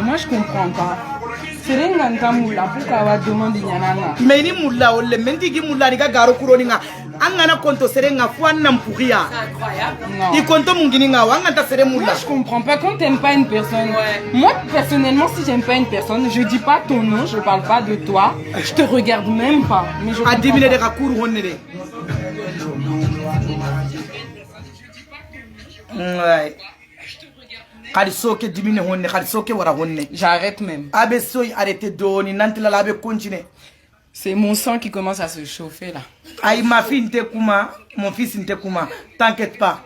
Moi, je comprends pas. Serenga ntamula pourquoi va demander nyanana. Mais ni mulla ou le mentigi mulla ni garo kuroninga. Angana konto serenga fouana mpouria. C'est incroyable. Non. Il compte mungininga wangata seremulla. Moi, je comprends pas. Quand t'aimes pas une personne, moi, personnellement, si j'aime pas une personne, je dis pas ton nom, je parle pas de toi, je te regarde même pas. Mais je comprends pas. De rakuru honnere. Ouais. J'arrête même. C'est mon sang qui commence à se chauffer là. Aïe ma fille kuma, mon fils kuma, t'inquiète pas.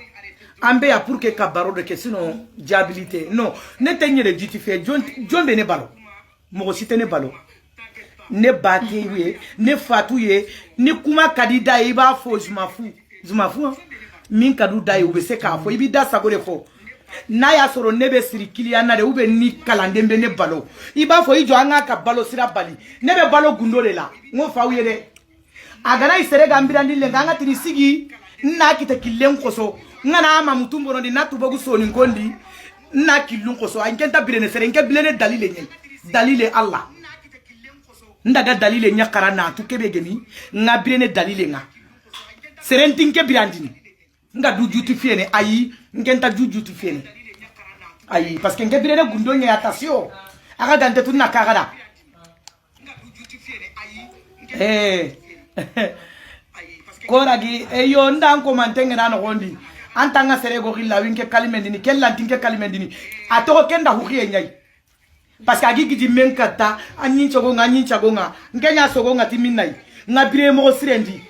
Ambe a pour que kabaro de sinon diabilité. Non, ne tenye le justifier. John bene balo. Mo site ne balo. Ne bati ye, ne fatu ye, ne kuma kadida iba fo jumafu. Min kadu dai ube se ka fo ibi da sagore fo. Na ya soro nebe siri kiliana de ube ni kalandembe ne balo iba fo ijo anga ka balo sira bali nebe balo gundo le la ngo fa uyede agana isere gambira ndile nganga tiri sigi na kita killen koso ngana ama mutumbo no di na tubogu so ni ngondi na kilun koso ankenta birene sere nke bilene dalile Allah ndaga dalile nyakara na tukebe gemi nga birene dalile nga sere ntinke birandini nga du justifier ne ayi ngenta du justifier ne ayi parce que ngebire ne gundo nya attention aga dante tunna kagada koragi yo ndan ko mantengera no gondi antanga sere go khilla winke kalimendini kella tinke kalimendini atoko kenda hukiye nyai parce que agi gidi menkata anyin chogo nga ngenya sogo ngati minai ngabire mo sirendi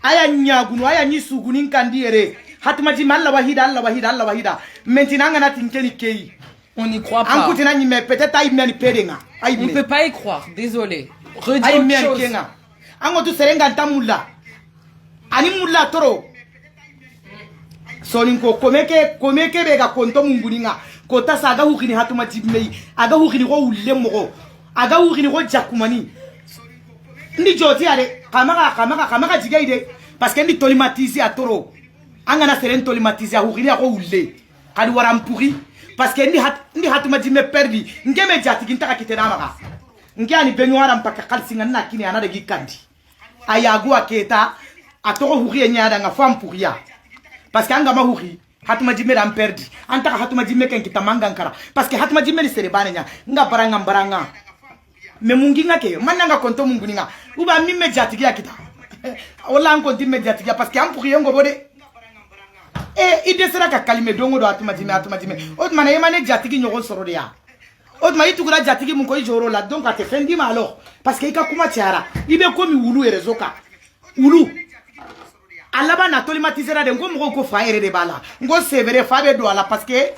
aya nyagunu aya nyisuguni nkandi ere Hatmaji Allah wahida. Maintenant, on a tinké kei. On n'y croit pas. Peut-être on ne peut pas y croire, désolé. Redis autre chose. Angotu serenga ntamulla. Ani mulla toro. Soninko komeke bega konto munguninga. Kota saga hukini hatumaji mei. Aga hukini ko ulemmo. Aga hukini ko jakumani. Ndi joti ale kamaka jigaide parce que ndi tolimatizi a toro. Angana seren tolimatizi a hukini ko ulle. Kali warampuri parce que ndi hatumaji me perdi. Ngeme jati gintaka kitena maka. Ngiani benyuara mpaka kalsinga na kini anade gikandi. Ayagu aketa atoko hukini nyada nga fampuria. Parce que anga mahuri hatuma jimera amperdi anta hatuma jimeka nkitamanga nkara parce que hatuma jimeli serebane nya nga baranga me munginga ke mananga konto munguninga uba mimme jatigia kita wala anko dimme jatigia parce que ampuri ngo bode ide sera ka kalime dongo do hatuma jime od mana yemane jatigi nyogo sorode ya od ma itugura jatigi munko ijoro la donc ate fendi ma alors parce que ika kuma tiara ibe komi wulu erezoka wulu alaba na tolimatisera de ngo ko faere de bala ngo severe fabe do ala parce que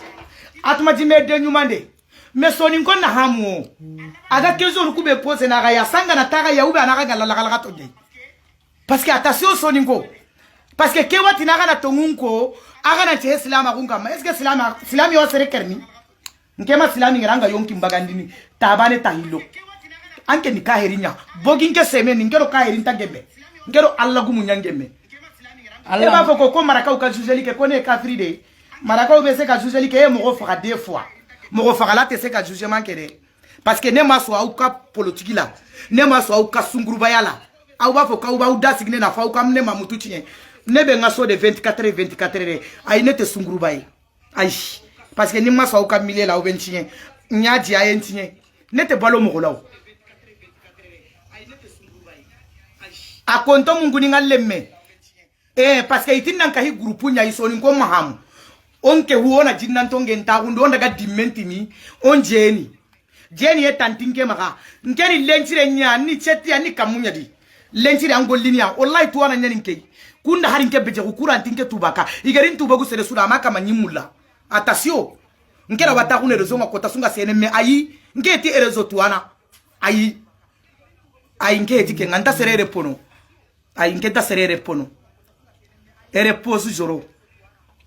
atuma jime de nyumande mais soni ngo na hamu aga kezo rukube pose na ga ya sanga na taga ya ube anaga galala to de parce que attention soni ngo parce que kewati na ga na tongunko aga na che islam akunga ma est-ce que islam yo sere kerni ngema islam ngiranga yonki mbagandini tabane tahilo anke ni kaherinya boginke seme ngero kaherin tagebe ngero alla gumu nyangeme eba foko ko maraka ka jujeli ke kone kafiri de maraka o bese ka jujeli ke mo fera deux fois mo fera la te se ka jugement kere parce que ne maso au ka politique la ne maso au ka sunguruba yala au ba foko au ba uda signe na fa au kam ne mamutu tinye ne be ngaso de 24 re ay ne te sunguruba yi ay parce que ni maso au ka milier la au bentinye nyaji ay entinye ne te balo mo lawo a konto munguni ngalemme parce que itin nan kahi groupe nya isoni ko mahamu onke huona jinnan tonge ntagundo ndaga dimenti mi on jeni e tantinke maka nkeni lenchire nya ni cheti ani kamunya di lenchire angolinia wallahi tuwana nya ninkei kunda harinke beje kukura antinke tubaka igarin tubagu sere sura maka manyimulla atasio nkera batakune rezo makota sunga seneme ayi nketi erezo tuwana ayi nketi ke nganta serere pono ayi nketa serere pono et repose joro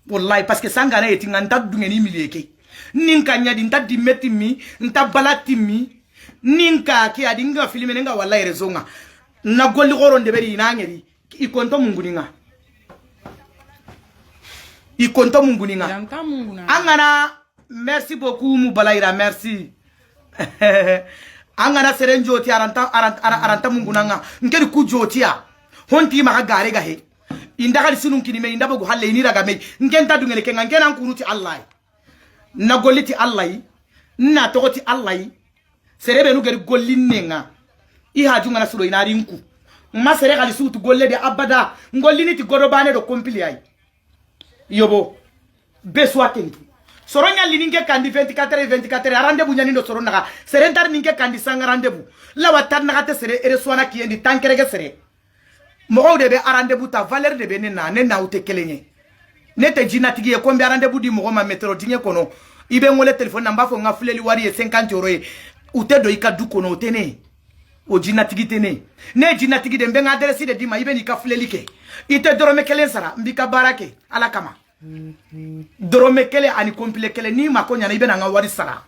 wallahi parce que sangana eti nganta dungeni mileke ninka nyadi nta dimeti mi nta balati mi ninka ki adinga filime nga wallahi rezonga na golli goro ndeberi inangeri ikonto munguninga angana merci beaucoup Mubalaira, merci. Angana seren joti aranta mungunanga ngeri ku jotiya honti ma gare ga he inda hal sunun kini me inda bugu halle ni raga me ngenta dungele ke ngena kunuti Allah na goliti Allah na togoti Allah serebe nu geri gollinenga I haju ngana suro ina rinku ma sere gali sutu golle de abada ngollini ti godobane do kompili ay yobo beswa kentu Soronya lininge kandi 24 rendez-vous nyani do soron naga serentar ninge kandi sanga rendez-vous la watar naga te sere ere soana ki endi tankerege sere mo de be rendez-vous ta valeur de be ne na ute kelenye ne te jinatigi e kombi rendez-vous di mo ma metro dinge kono ibe ngole telephone namba fo ngafuleli wari e 50 euro e ute do ika du kono tene o jinatigi tene ne jinatigi de mbenga adresse de dima ibe ni kafuleli ke ite dorome kelen sara mbika barake ala kama Dorome kele ani kompile kele ni makonya na ibe na nga wari sara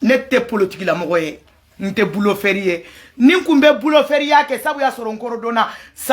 nete politique la mogoye nte boulot férié ni nkumbe boulot férié ke sabu ya soro nkoro dona